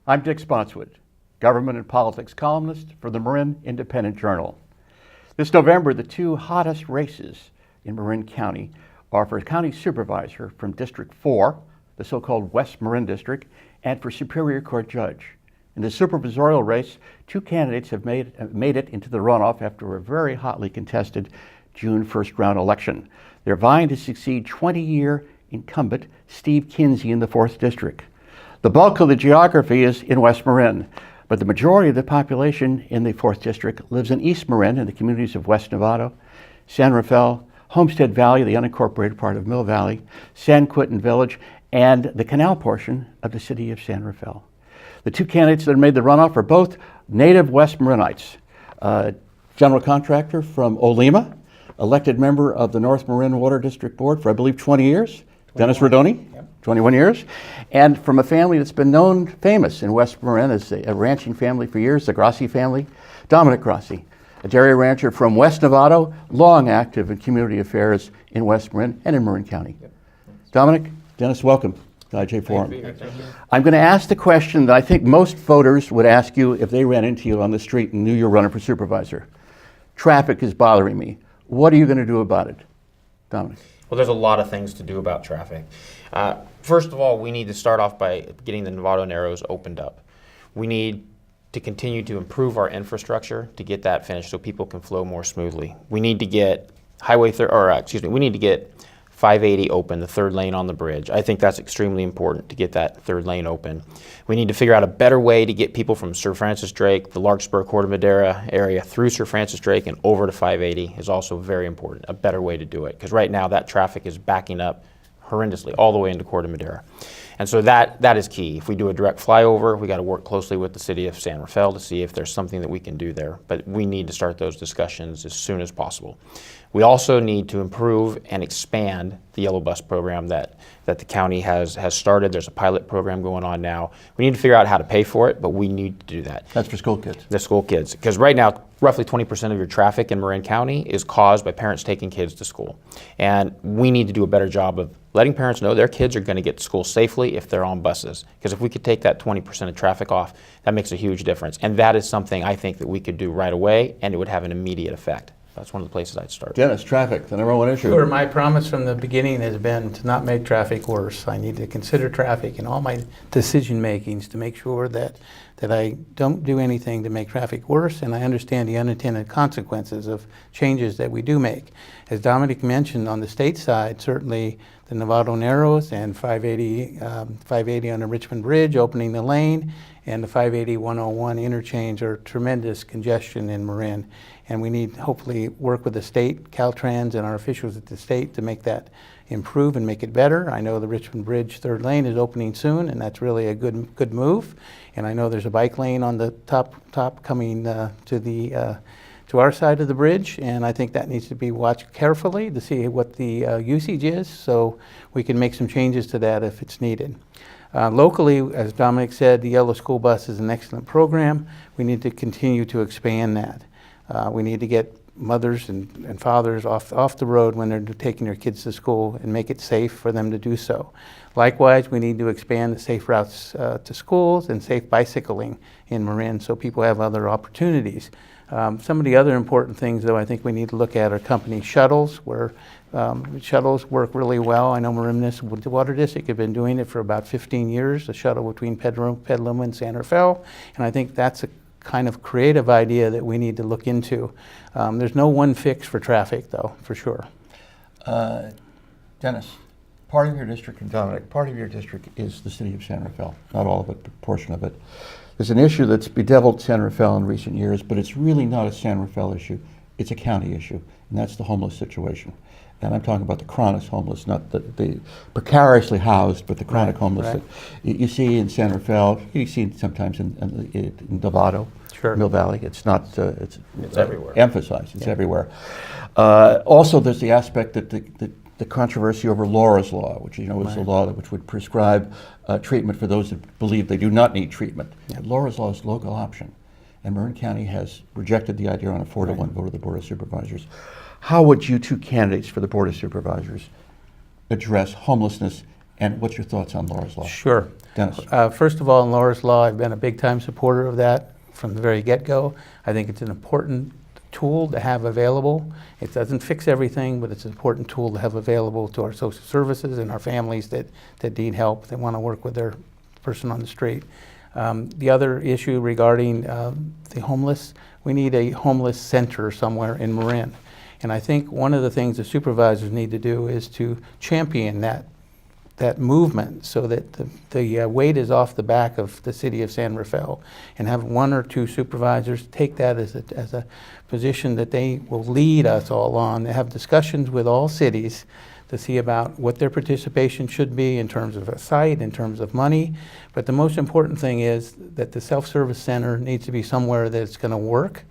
I'm Dick Spotswood, government and politics columnist for the Marin Independent Journal. This November, the two hottest races in Marin County are for county supervisor from District 4, the so-called West Marin District, and for Superior Court judge. In the supervisorial race, two candidates have made it into the runoff after a very hotly contested June 1st round election. They're vying to succeed 20-year incumbent Steve Kinsey in the 4th District. The bulk of the geography is in West Marin, but the majority of the population in the 4th District lives in East Marin in the communities of West Novato, San Rafael, Homestead Valley, the unincorporated part of Mill Valley, San Quentin Village, and the canal portion of the city of San Rafael. The two candidates that made the runoff are both native West Marinites. General contractor from Olema, elected member of the North Marin Water District Board for, I believe, 20 years, Dennis Rodoni, yep. 21 years, and from a family that's been famous in West Marin as a ranching family for years, the Grassi family, Dominic Grassi, a dairy rancher from West Novato, long active in community affairs in West Marin and in Marin County. Yep. Dominic, Dennis, welcome to IJ Forum. I'm going to ask the question that I think most voters would ask you if they ran into you on the street and knew you were running for supervisor. Traffic is bothering me. What are you going to do about it, Dominic? Well, there's a lot of things to do about traffic. First of all, we need to start off by getting the Novato Narrows opened up. We need to continue to improve our infrastructure to get that finished so people can flow more smoothly. We need to get we need to get 580 open, the third lane on the bridge. I think that's extremely important to get that third lane open. We need to figure out a better way to get people from Sir Francis Drake, the Larkspur, Corte Madera area through Sir Francis Drake and over to 580 is also very important, a better way to do it. Because right now that traffic is backing up horrendously all the way into Corte Madera. And so that is key. If we do a direct flyover, we got to work closely with the city of San Rafael to see if there's something that we can do there. But we need to start those discussions as soon as possible. We also need to improve and expand the yellow bus program that the county has started. There's a pilot program going on now. We need to figure out how to pay for it, but we need to do that. That's for school kids? The school kids. Because right now, roughly 20% of your traffic in Marin County is caused by parents taking kids to school. And we need to do a better job of letting parents know their kids are going to get to school safely if they're on buses. Because if we could take that 20% of traffic off, that makes a huge difference. And that is something I think that we could do right away, and it would have an immediate effect. That's one of the places I'd start. Dennis, traffic, the number one issue. Sure, my promise from the beginning has been to not make traffic worse. I need to consider traffic in all my decision makings to make sure that I don't do anything to make traffic worse, and I understand the unintended consequences of changes that we do make. As Dominic mentioned, on the state side, certainly the Novato Narrows and 580 on the Richmond Bridge, opening the lane, and the 580-101 interchange are tremendous congestion in Marin. And we need hopefully work with the state, Caltrans, and our officials at the state to make that improve and make it better. I know the Richmond Bridge third lane is opening soon, and that's really a good move. And I know there's a bike lane on the top coming to our side of the bridge, and I think that needs to be watched carefully to see what the usage is, so we can make some changes to that if it's needed. Locally, as Dominic said, the Yellow School Bus is an excellent program. We need to continue to expand that. We need to get mothers and fathers off the road when they're taking their kids to school and make it safe for them to do so. Likewise, we need to expand the safe routes to schools and safe bicycling in Marin so people have other opportunities. Some of the other important things, though, I think we need to look at are company shuttles, where shuttles work really well. I know Marin Municipal Water District have been doing it for about 15 years, the shuttle between Petaluma and San Rafael, and I think that's a kind of creative idea that we need to look into. There's no one fix for traffic, though, for sure. Dennis, part of your district, and Dominic, part of your district is the city of San Rafael. Not all of it, but a portion of it. There's an issue that's bedeviled San Rafael in recent years, but it's really not a San Rafael issue. It's a county issue, and that's the homeless situation. And I'm talking about the chronic homeless, not the precariously housed, but the chronic homeless that you see in San Rafael. You see sometimes in Novato, sure. Mill Valley. It's not. It's everywhere. Emphasized. It's everywhere. Also, there's the aspect that the controversy over Laura's Law, which is a law which would prescribe treatment for those that believe they do not need treatment. Yeah. Laura's Law is local option, and Marin County has rejected the idea on a 4-to-1 vote of the Board of Supervisors. How would you two candidates for the Board of Supervisors address homelessness And what's your thoughts on Laura's Law? Sure. Dennis? First of all, in Laura's Law, I've been a big-time supporter of that from the very get-go. I think it's an important tool to have available. It doesn't fix everything, but it's an important tool to have available to our social services and our families that need help, that want to work with their person on the street. The other issue regarding the homeless, we need a homeless center somewhere in Marin. And I think one of the things the supervisors need to do is to champion that movement so that the weight is off the back of the city of San Rafael, and have one or two supervisors take that as a position that they will lead us all on. They have discussions with all cities to see about what their participation should be in terms of a site, in terms of money. But the most important thing is that the self-service center needs to be somewhere that's going to work.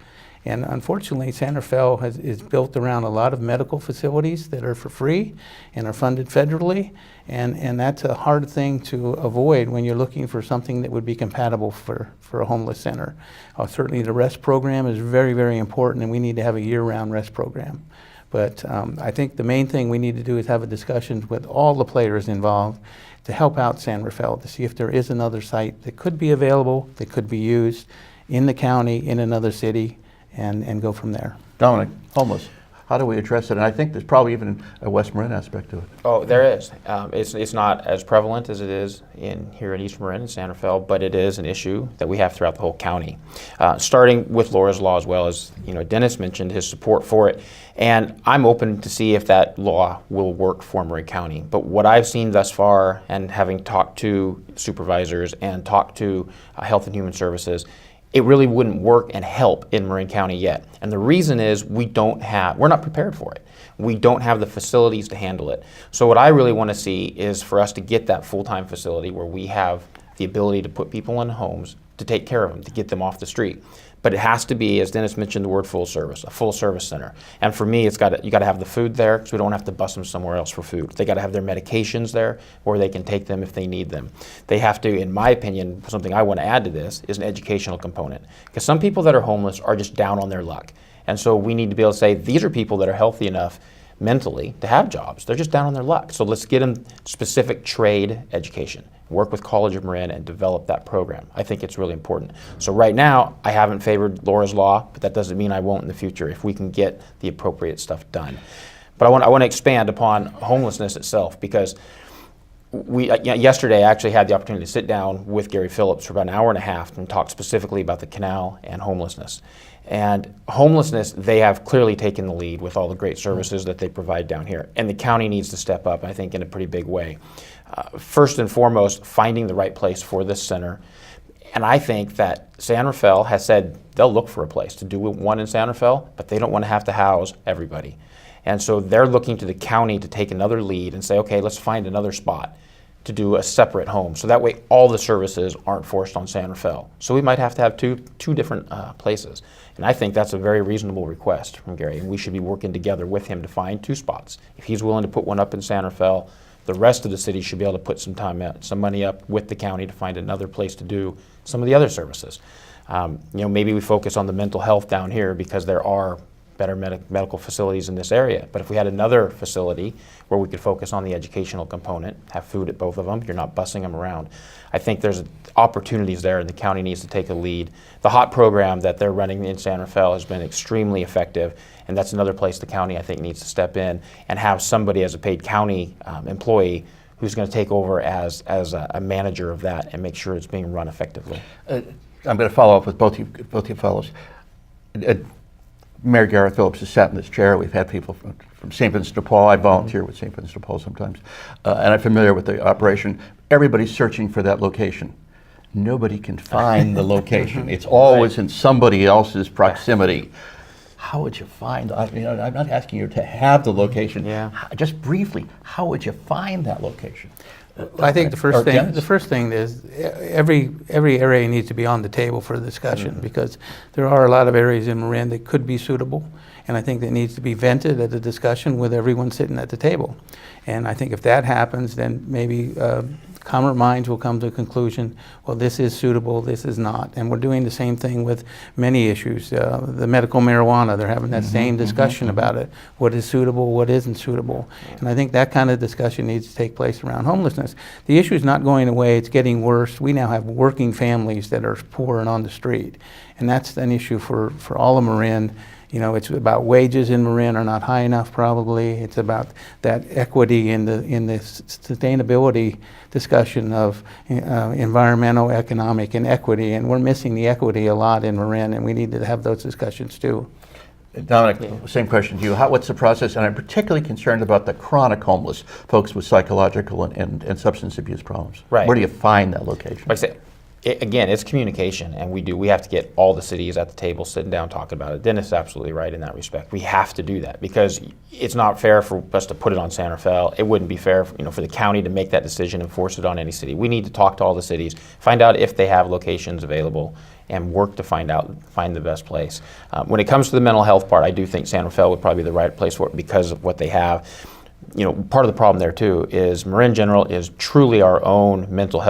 And unfortunately, San Rafael is built around a lot of medical facilities that are for free and are funded federally. And that's a hard thing to avoid when you're looking for something that would be compatible for a homeless center. Certainly the rest program is very, very important, and we need to have a year-round rest program. But I think the main thing we need to do is have a discussion with all the players involved to help out San Rafael, to see if there is another site that could be available, that could be used in the county, in another city, and go from there. Dominic, homeless. How do we address it? And I think there's probably even a West Marin aspect to it. Oh, there is. It's not as prevalent as it is here in East Marin and San Rafael, but it is an issue that we have throughout the whole county. Starting with Laura's Law, as well as Dennis mentioned his support for it, and I'm open to see if that law will work for Marin County. But what I've seen thus far, and having talked to supervisors and talked to Health and Human Services, it really wouldn't work and help in Marin County yet. And the reason is we're not prepared for it. We don't have the facilities to handle it. So what I really want to see is for us to get that full-time facility where we have the ability to put people in homes, to take care of them, to get them off the street. But it has to be, as Dennis mentioned, the word full service, a full service center. And for me, you got to have the food there, because we don't have to bus them somewhere else for food. They got to have their medications there, where they can take them if they need them. They have to, in my opinion, something I want to add to this is an educational component. Because some people that are homeless are just down on their luck. And so we need to be able to say, these are people that are healthy enough mentally to have jobs. They're just down on their luck. So let's get them specific trade education. Work with College of Marin and develop that program. I think it's really important. So right now, I haven't favored Laura's Law, but that doesn't mean I won't in the future if we can get the appropriate stuff done. But I want to expand upon homelessness itself, because yesterday I actually had the opportunity to sit down with Gary Phillips for about an hour and a half and talk specifically about the canal and homelessness. And homelessness, they have clearly taken the lead with all the great services that they provide down here. And the county needs to step up, I think, in a pretty big way. First and foremost, finding the right place for this center. And I think that San Rafael has said they'll look for a place to do one in San Rafael, but they don't want to have to house everybody. And so they're looking to the county to take another lead and say, okay, let's find another spot to do a separate home. So that way all the services aren't forced on San Rafael. So we might have to have two different places. And I think that's a very reasonable request from Gary, and we should be working together with him to find two spots. If he's willing to put one up in San Rafael, the rest of the city should be able to put some money up with the county to find another place to do some of the other services. Maybe we focus on the mental health down here because there are better medical facilities in this area. But if we had another facility where we could focus on the educational component, have food at both of them, you're not bussing them around. I think there's opportunities there, and the county needs to take a lead. The HOT program that they're running in San Rafael has been extremely effective, and that's another place the county, I think, needs to step in and have somebody as a paid county employee who's going to take over as a manager of that and make sure it's being run effectively. I'm going to follow up with both you fellows. Mayor Gareth Phillips has sat in this chair. We've had people from St. Vincent de Paul. I volunteer with St. Vincent de Paul sometimes, and I'm familiar with the operation. Everybody's searching for that location. Nobody can find the location. It's always in somebody else's proximity. How would you find? I'm not asking you to have the location. Yeah. Just briefly, how would you find that location? I think the first thing is every area needs to be on the table for discussion, because there are a lot of areas in Marin that could be suitable, and I think that needs to be vented at the discussion with everyone sitting at the table. And I think if that happens, then maybe calmer minds will come to a conclusion, well, this is suitable, this is not. And we're doing the same thing with many issues. The medical marijuana, they're having that same discussion about it. What is suitable, what isn't suitable. And I think that kind of discussion needs to take place around homelessness. The issue is not going away, it's getting worse. We now have working families that are poor and on the street. And that's an issue for all of Marin. You know, it's about wages in Marin are not high enough probably. It's about that equity in the sustainability discussion of environmental, economic, and equity. And we're missing the equity a lot in Marin, and we need to have those discussions too. Dominic, same question to you. What's the process? And I'm particularly concerned about the chronic homeless, folks with psychological and substance abuse problems. Right. Where do you find that location? Like I say, again, it's communication, and we have to get all the cities at the table sitting down talking about it. Dennis is absolutely right in that respect. We have to do that because it's not fair for us to put it on San Rafael. It wouldn't be fair, for the county to make that decision and force it on any city. We need to talk to all the cities, find out if they have locations available, and work to find the best place. When it comes to the mental health part, I do think San Rafael would probably be the right place for it because of what they have. Part of the problem there too is Marin General is truly our own mental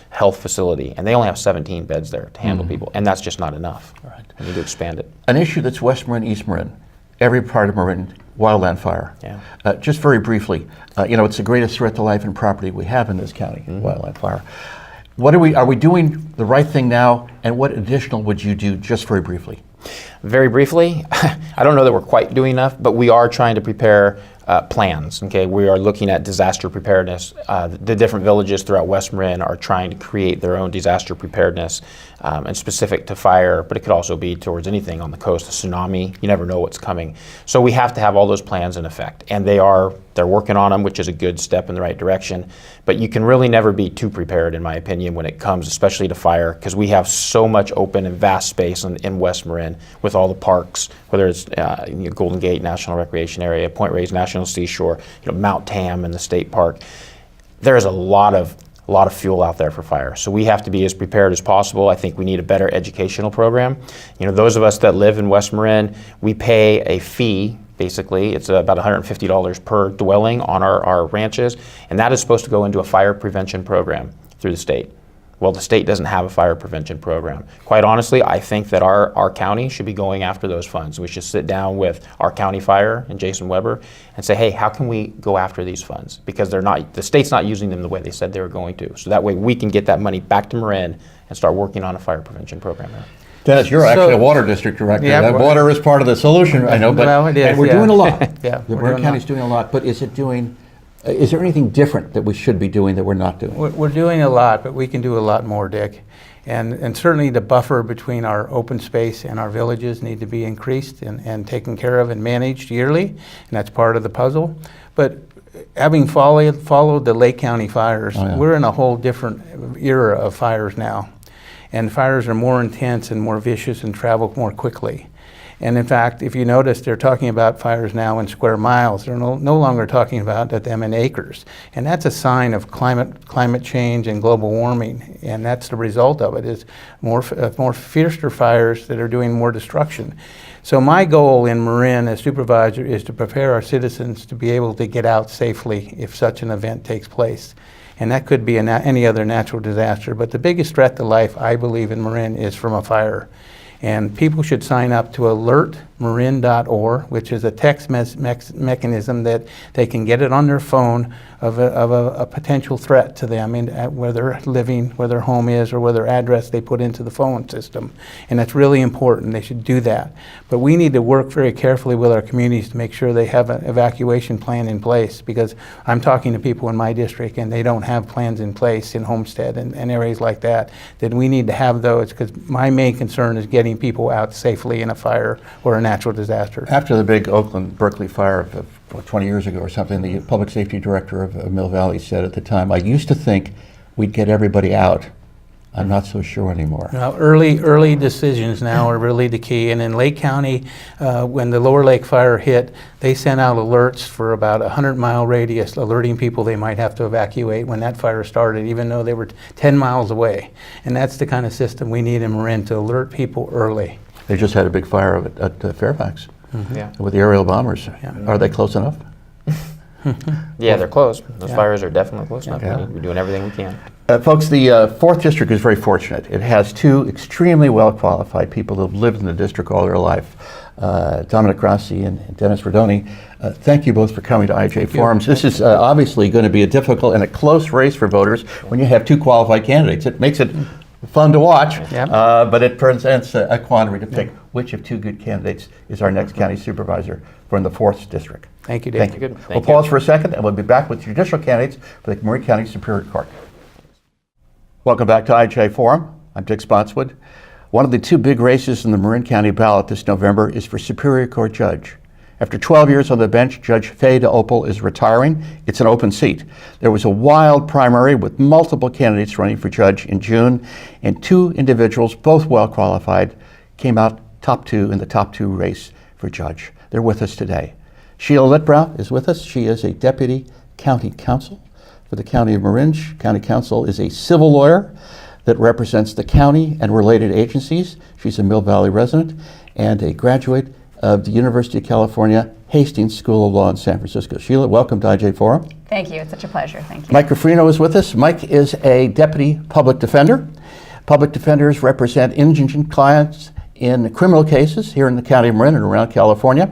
health facility, and they only have 17 beds there to handle people, and that's just not enough. Right. We need to expand it. An issue that's West Marin, East Marin, every part of Marin, wildland fire. Yeah. Just very briefly, it's the greatest threat to life and property we have in this county, wildland fire. Are we doing the right thing now, and what additional would you do, just very briefly? Very briefly, I don't know that we're quite doing enough, but we are trying to prepare plans. Okay, we are looking at disaster preparedness. The different villages throughout West Marin are trying to create their own disaster preparedness, and specific to fire, but it could also be towards anything on the coast, a tsunami. You never know what's coming. So we have to have all those plans in effect, and they're working on them, which is a good step in the right direction. But you can really never be too prepared, in my opinion, when it comes especially to fire, because we have so much open and vast space in West Marin with all the parks, whether it's Golden Gate National Recreation Area, Point Reyes National Seashore, Mount Tam and the state park. There is a lot of fuel out there for fire. So we have to be as prepared as possible. I think we need a better educational program. Those of us that live in West Marin, we pay a fee. Basically, it's about $150 per dwelling on our ranches, and that is supposed to go into a fire prevention program through the state. Well, the state doesn't have a fire prevention program. Quite honestly, I think that our county should be going after those funds. We should sit down with our county fire and Jason Weber and say, hey, how can we go after these funds? Because the state's not using them the way they said they were going to. So that way we can get that money back to Marin and start working on a fire prevention program there. Dennis, you're actually a water district director. Yeah, water is part of the solution, I know, but well, it is, and we're doing a lot. Yeah, the Marin County's doing a lot, but is there anything different that we should be doing that we're not doing? We're doing a lot, but we can do a lot more, Dick. And certainly the buffer between our open space and our villages need to be increased and taken care of and managed yearly, and that's part of the puzzle. But having followed the Lake County fires, we're in a whole different era of fires now. And fires are more intense and more vicious and travel more quickly. And in fact, if you notice, they're talking about fires now in square miles. They're no longer talking about them in acres. And that's a sign of climate change and global warming. And that's the result of it, is more fiercer fires that are doing more destruction. So my goal in Marin as supervisor is to prepare our citizens to be able to get out safely if such an event takes place. And that could be any other natural disaster. But the biggest threat to life, I believe, in Marin is from a fire. And people should sign up to alertmarin.org, which is a text mechanism that they can get it on their phone of a potential threat to them, where they're living, where their home is, or where their address they put into the phone system. And that's really important. They should do that. But we need to work very carefully with our communities to make sure they have an evacuation plan in place, because I'm talking to people in my district and they don't have plans in place in Homestead and areas like that. Then we need to have those, because my main concern is getting people out safely in a fire or a natural disaster. After the big Oakland-Berkeley fire of 20 years ago or something, the public safety director of Mill Valley said at the time, I used to think we'd get everybody out. I'm not so sure anymore. Now, early decisions now are really the key. And in Lake County, when the Lower Lake fire hit, they sent out alerts for about a 100-mile radius, alerting people they might have to evacuate when that fire started, even though they were 10 miles away. And that's the kind of system we need in Marin, to alert people early. They just had a big fire at Fairfax Yeah. with the aerial bombers. Yeah. Are they close enough? Yeah, they're close. Those Yeah. fires are definitely close enough. Yeah. We're doing everything we can. Folks, the 4th District is very fortunate. It has two extremely well-qualified people who have lived in the district all their life, Dominic Rossi and Dennis Rodoni. Thank you both for coming to IJ Forums. This is obviously going to be a difficult and a close race for voters when you have two qualified candidates. It makes it fun to watch, Yeah. but it presents a quandary to pick which of two good candidates is our next county supervisor from the 4th District. Thank you, Dave. Thank you. Good. We'll Thank you. pause for a second and we'll be back with judicial candidates for the Marin County Superior Court. Welcome back to IJ Forum. I'm Dick Spotswood. One of the two big races in the Marin County ballot this November is for Superior Court Judge. After 12 years on the bench, Judge Faye DeOpel is retiring. It's an open seat. There was a wild primary with multiple candidates running for judge in June, and two individuals, both well qualified, came out top two in the top two race for judge. They're with us today. Sheila Litbrow is with us. She is a deputy county counsel for the County of Marin. County counsel is a civil lawyer that represents the county and related agencies. She's a Mill Valley resident and a graduate of the University of California Hastings School of Law in San Francisco. Sheila, welcome to IJ Forum. Thank you. It's such a pleasure. Thank you. Mike Ruffino is with us. Mike is a deputy public defender. Public defenders represent indigent clients in criminal cases here in the County of Marin and around California.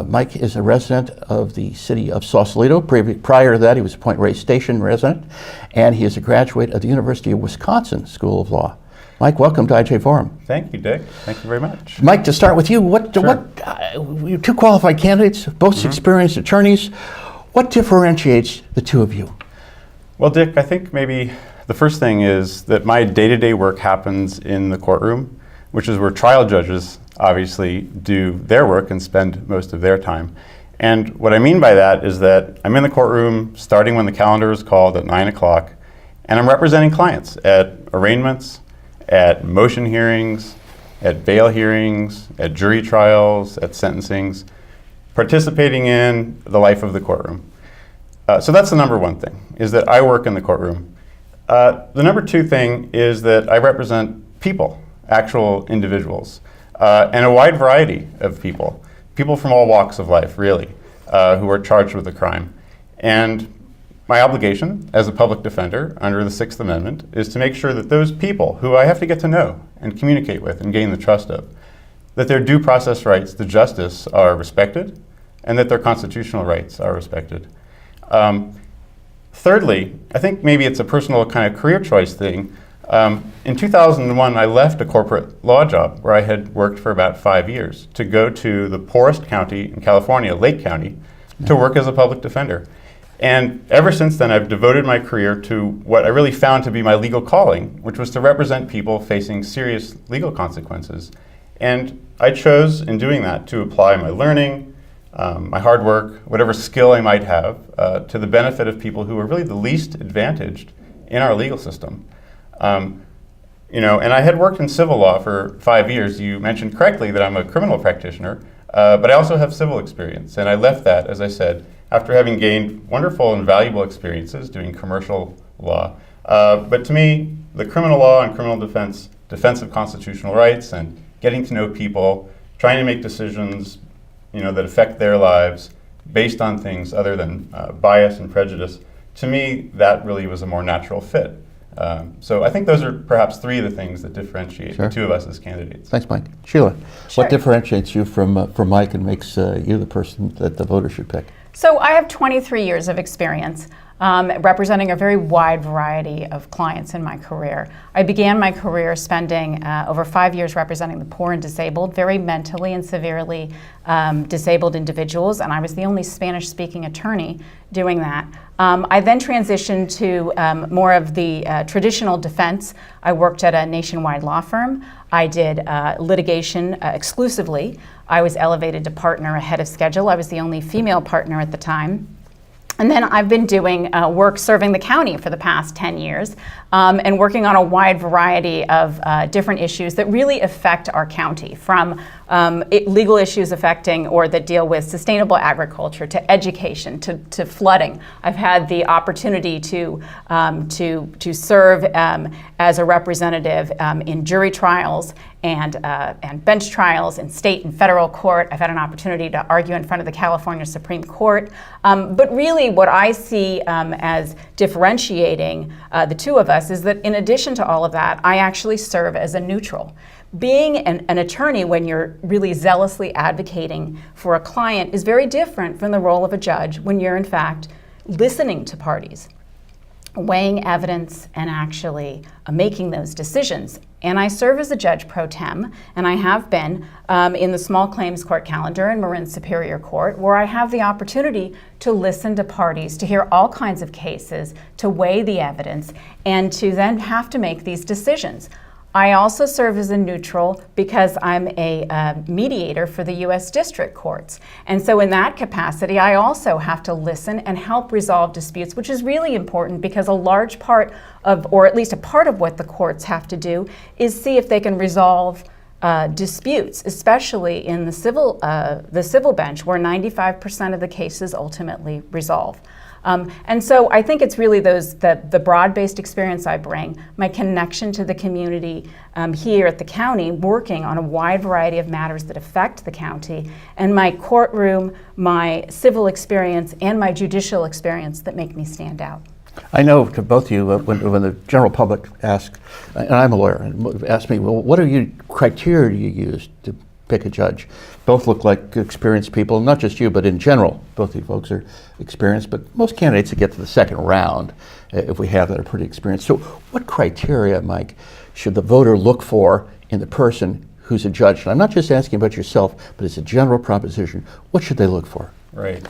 Mike is a resident of the city of Sausalito. Prior to that, he was a Point Reyes Station resident, and he is a graduate of the University of Wisconsin School of Law. Mike, welcome to IJ Forum. Thank you, Dick. Thank you very much. Mike, to start with you, you're two qualified candidates, both experienced attorneys. What differentiates the two of you? Well, Dick, I think maybe the first thing is that my day-to-day work happens in the courtroom, which is where trial judges obviously do their work and spend most of their time. And what I mean by that is that I'm in the courtroom starting when the calendar is called at 9 o'clock, and I'm representing clients at arraignments, at motion hearings, at bail hearings, at jury trials, at sentencings, participating in the life of the courtroom. So that's the number one thing, is that I work in the courtroom. The number two thing is that I represent people, actual individuals, and a wide variety of people from all walks of life, really, who are charged with a crime. And my obligation as a public defender under the Sixth Amendment is to make sure that those people who I have to get to know and communicate with and gain the trust of, that their due process rights to justice are respected and that their constitutional rights are respected. Thirdly, I think maybe it's a personal kind of career choice thing. In 2001, I left a corporate law job where I had worked for about 5 years to go to the poorest county in California, Lake County, to work as a public defender. And ever since then, I've devoted my career to what I really found to be my legal calling, which was to represent people facing serious legal consequences. And I chose, in doing that, to apply my learning, my hard work, whatever skill I might have, to the benefit of people who are really the least advantaged in our legal system. And I had worked in civil law for 5 years. You mentioned correctly that I'm a criminal practitioner, but I also have civil experience. And I left that, as I said, after having gained wonderful and valuable experiences doing commercial law. But to me, the criminal law and criminal defense of constitutional rights and getting to know people, trying to make decisions that affect their lives based on things other than bias and prejudice, to me, that really was a more natural fit. So I think those are perhaps three of the things that differentiate the two of us as candidates. Thanks, Mike. Sheila, Sure. what differentiates you from Mike and makes you the person that the voters should pick? So I have 23 years of experience representing a very wide variety of clients in my career. I began my career spending over 5 years representing the poor and disabled, very mentally and severely disabled individuals, and I was the only Spanish-speaking attorney doing that. I then transitioned to more of the traditional defense. I worked at a nationwide law firm. I did litigation exclusively. I was elevated to partner ahead of schedule. I was the only female partner at the time. And then I've been doing work serving the county for the past 10 years and working on a wide variety of different issues that really affect our county, from legal issues affecting or that deal with sustainable agriculture, to education, to flooding. I've had the opportunity to serve as a representative in jury trials and bench trials in state and federal court. I've had an opportunity to argue in front of the California Supreme Court. But really what I see as differentiating the two of us is that in addition to all of that, I actually serve as a neutral. Being an attorney when you're really zealously advocating for a client is very different from the role of a judge when you're in fact listening to parties, weighing evidence, and actually making those decisions. And I serve as a judge pro tem, and I have been in the small claims court calendar in Marin Superior Court, where I have the opportunity to listen to parties, to hear all kinds of cases, to weigh the evidence, and to then have to make these decisions. I also serve as a neutral because I'm a mediator for the U.S. District Courts. And so in that capacity, I also have to listen and help resolve disputes, which is really important because a large part of, or at least a part of what the courts have to do is see if they can resolve disputes, especially in the civil bench, where 95% of the cases ultimately resolve. And so I think it's really the broad-based experience I bring, my connection to the community here at the county, working on a wide variety of matters that affect the county, and my courtroom, my civil experience, and my judicial experience that make me stand out. I know to both of you, when the general public asks, and I'm a lawyer, and ask me, well, what are you criteria do you use to pick a judge? Both look like experienced people, not just you, but in general, both of you folks are experienced, but most candidates that get to the second round, if we have that, are pretty experienced. So what criteria, Mike, should the voter look for in the person who's a judge? And I'm not just asking about yourself, but it's a general proposition. What should they look for? Right.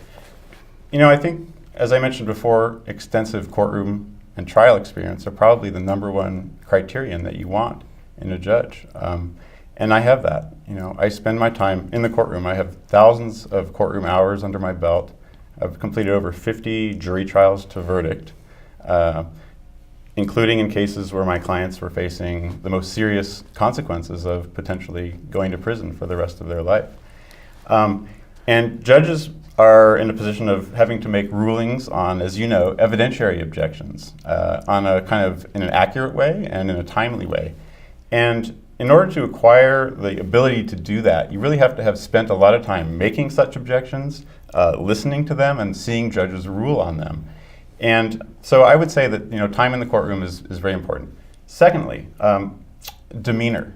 You know, I think, as I mentioned before, extensive courtroom and trial experience are probably the number one criterion that you want in a judge. And I have that. You know, I spend my time in the courtroom. I have thousands of courtroom hours under my belt. I've completed over 50 jury trials to verdict, including in cases where my clients were facing the most serious consequences of potentially going to prison for the rest of their life. And judges are in a position of having to make rulings on, as you know, evidentiary objections on a kind of in an accurate way and in a timely way. And in order to acquire the ability to do that, you really have to have spent a lot of time making such objections, listening to them, and seeing judges rule on them. And so I would say that time in the courtroom is very important. Secondly, demeanor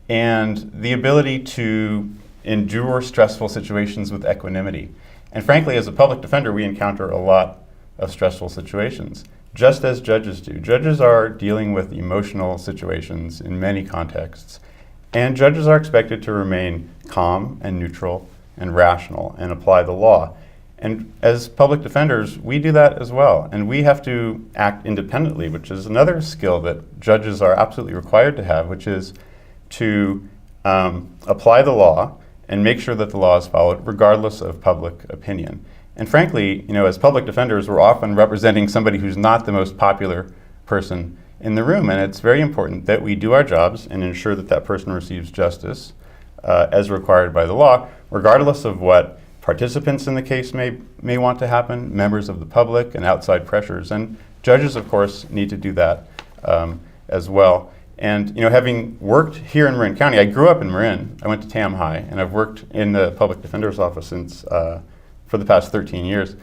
and the ability to endure stressful situations with equanimity. And frankly, as a public defender, we encounter a lot of stressful situations, just as judges do. Judges are dealing with emotional situations in many contexts, and judges are expected to remain calm and neutral and rational and apply the law. And as public defenders, we do that as well, and we have to act independently, which is another skill that judges are absolutely required to have, which is to apply the law and make sure that the law is followed regardless of public opinion. And frankly, as public defenders, we're often representing somebody who's not the most popular person in the room, and it's very important that we do our jobs and ensure that that person receives justice as required by the law, regardless of what participants in the case may want to happen, members of the public, and outside pressures. And judges, of course, need to do that as well. And having worked here in Marin County, I grew up in Marin. I went to Tam High, and I've worked in the public defender's office since for the past 13 years.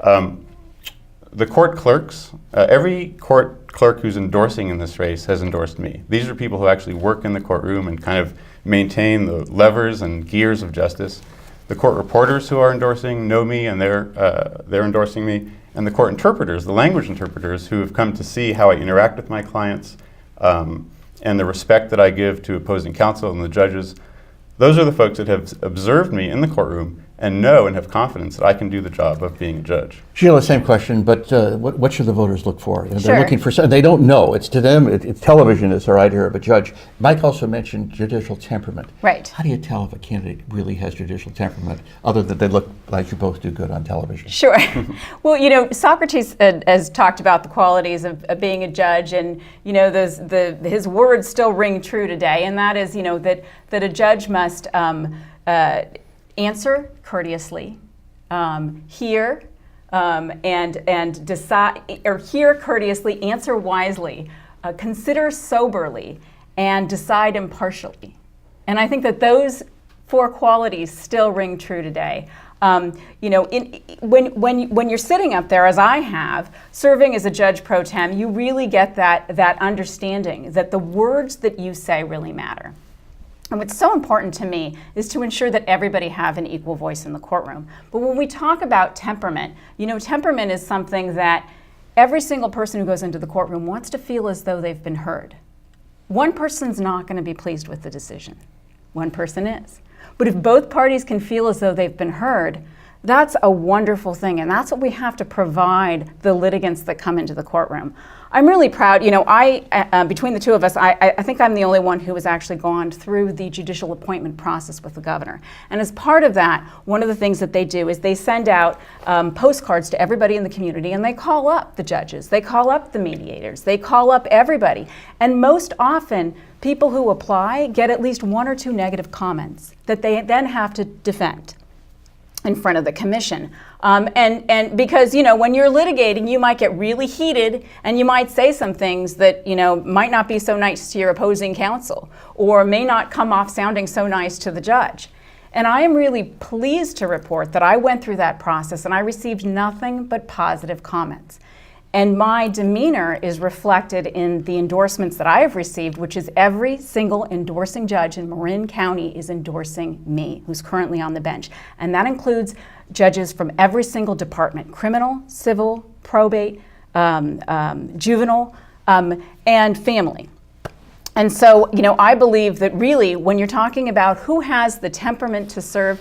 The court clerks, every court clerk who's endorsing in this race has endorsed me. These are people who actually work in the courtroom and kind of maintain the levers and gears of justice. The court reporters who are endorsing know me, and they're endorsing me. And the court interpreters, the language interpreters who have come to see how I interact with my clients, and the respect that I give to opposing counsel and the judges, those are the folks that have observed me in the courtroom and know and have confidence that I can do the job of being a judge. Sheila, same question, but what should the voters look for? You know, Sure. They're looking for something. They don't know. It's to them, it's television is their idea of a judge. Mike also mentioned judicial temperament. Right. How do you tell if a candidate really has judicial temperament, other than they look like you both do good on television? Sure. Well, Socrates has talked about the qualities of being a judge, and his words still ring true today, and that is, that a judge must answer courteously, hear and decide, or hear courteously, answer wisely, consider soberly, and decide impartially. And I think that those 4 qualities still ring true today. When you're sitting up there, as I have, serving as a judge pro tem, you really get that understanding that the words that you say really matter. And what's so important to me is to ensure that everybody have an equal voice in the courtroom. But when we talk about temperament, temperament is something that every single person who goes into the courtroom wants to feel as though they've been heard. One person's not going to be pleased with the decision. One person is. But if both parties can feel as though they've been heard, that's a wonderful thing, and that's what we have to provide the litigants that come into the courtroom. I'm really proud, between the two of us, I think I'm the only one who has actually gone through the judicial appointment process with the governor. And as part of that, one of the things that they do is they send out postcards to everybody in the community, and they call up the judges, they call up the mediators, they call up everybody. And most often, people who apply get at least 1 or 2 negative comments that they then have to defend in front of the commission. And because, when you're litigating, you might get really heated and you might say some things that, might not be so nice to your opposing counsel or may not come off sounding so nice to the judge. And I am really pleased to report that I went through that process and I received nothing but positive comments. And my demeanor is reflected in the endorsements that I have received, which is every single endorsing judge in Marin County is endorsing me, who's currently on the bench. And that includes judges from every single department: criminal, civil, probate, juvenile, and family. And so, I believe that really when you're talking about who has the temperament to serve,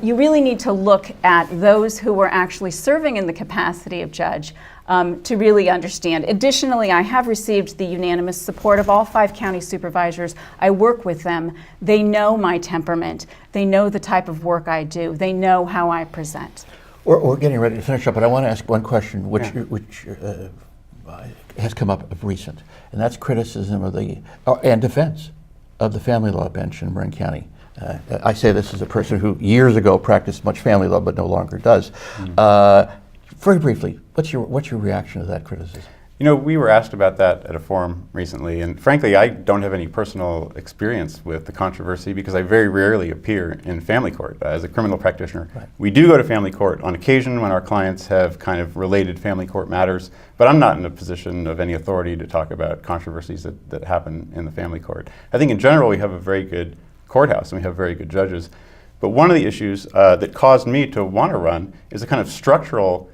you really need to look at those who are actually serving in the capacity of judge to really understand. Additionally, I have received the unanimous support of all 5 county supervisors. I work with them. They know my temperament. They know the type of work I do. They know how I present. We're getting ready to finish up, but I want to ask one question which has come up of recent, and that's criticism of and defense of the family law bench in Marin County. I say this as a person who years ago practiced much family law but no longer does. Very briefly, what's your reaction to that criticism? We were asked about that at a forum recently, and frankly, I don't have any personal experience with the controversy because I very rarely appear in family court as a criminal practitioner. Right. We do go to family court on occasion when our clients have kind of related family court matters, but I'm not in a position of any authority to talk about controversies that happen in the family court. I think in general we have a very good courthouse and we have very good judges, but one of the issues that caused me to want to run is a kind of structural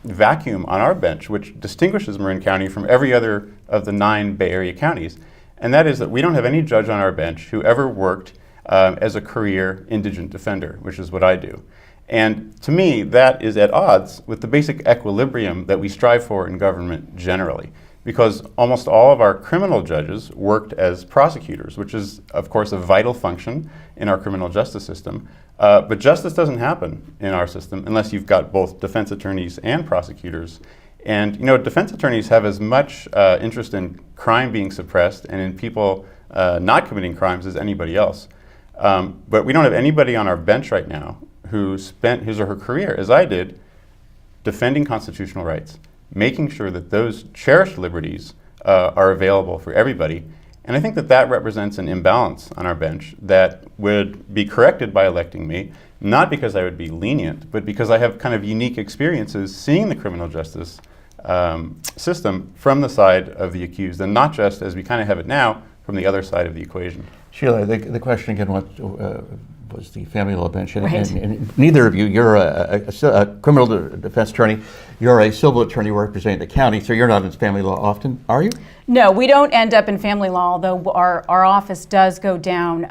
vacuum on our bench, which distinguishes Marin County from every other of the 9 Bay Area counties, and that is that we don't have any judge on our bench who ever worked as a career indigent defender, which is what I do. And to me, that is at odds with the basic equilibrium that we strive for in government generally, because almost all of our criminal judges worked as prosecutors, which is, of course, a vital function in our criminal justice system. But justice doesn't happen in our system unless you've got both defense attorneys and prosecutors. And defense attorneys have as much interest in crime being suppressed and in people not committing crimes as anybody else. But we don't have anybody on our bench right now who spent his or her career, as I did, defending constitutional rights, making sure that those cherished liberties are available for everybody. And I think that represents an imbalance on our bench that would be corrected by electing me, not because I would be lenient, but because I have kind of unique experiences seeing the criminal justice system from the side of the accused, and not just, as we kind of have it now, from the other side of the equation. Sheila, the question again was the family law bench, and, Right. and neither of you, you're a criminal defense attorney. You're a civil attorney representing the county, so you're not in family law often, are you? No, we don't end up in family law, although our office does go down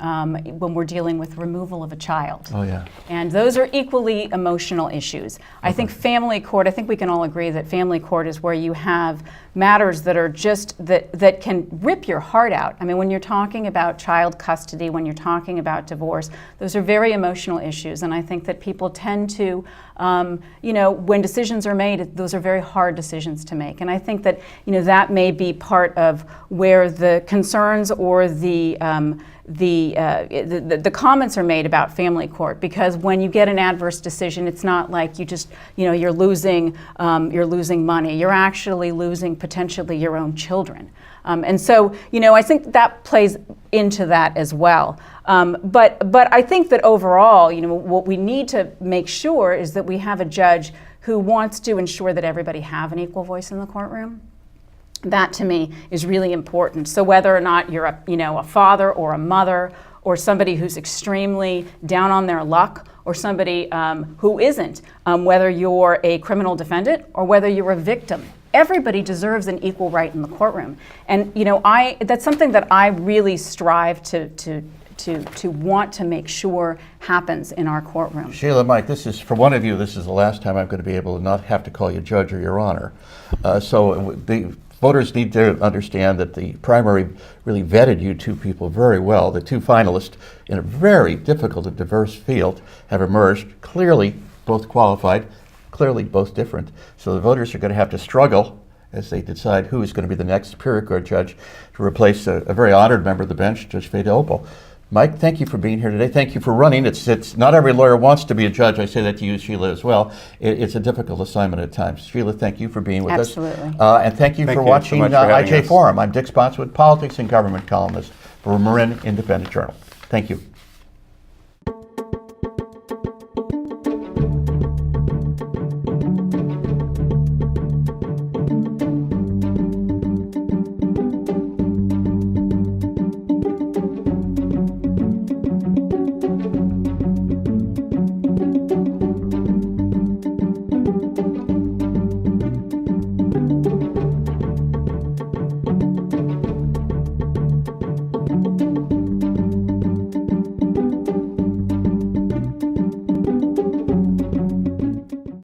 when we're dealing with removal of a child. Oh, yeah. And those are equally emotional issues. I think family court, I think we can all agree that family court is where you have matters that are just, that can rip your heart out. I mean, when you're talking about child custody, when you're talking about divorce, those are very emotional issues. And I think that people tend to, when decisions are made, those are very hard decisions to make. And I think that, that may be part of where the concerns or the comments are made about family court, because when you get an adverse decision, it's not like you just, you're losing money. You're actually losing potentially your own children. And so, I think that plays into that as well. But I think that overall, what we need to make sure is that we have a judge who wants to ensure that everybody have an equal voice in the courtroom. That to me is really important. So whether or not you're a father or a mother or somebody who's extremely down on their luck or somebody who isn't, whether you're a criminal defendant or whether you're a victim, everybody deserves an equal right in the courtroom. And that's something that I really strive to want to make sure happens in our courtroom. Sheila, Mike, this is, for one of you, this is the last time I'm going to be able to not have to call you Judge or Your Honor. So the voters need to understand that the primary really vetted you two people very well. The two finalists in a very difficult and diverse field have emerged, clearly both qualified, clearly both different. So the voters are going to have to struggle as they decide who is going to be the next Superior Court judge to replace a very honored member of the bench, Judge Veda Opal. Mike, thank you for being here today. Thank you for running. It's not every lawyer wants to be a judge. I say that to you, Sheila, as well. It's a difficult assignment at times. Sheila, thank you for being with us. Absolutely. And thank you Thank for you so watching much for having IJ us. Forum. I'm Dick Spotswood, politics and government columnist for Marin Independent Journal. Thank you.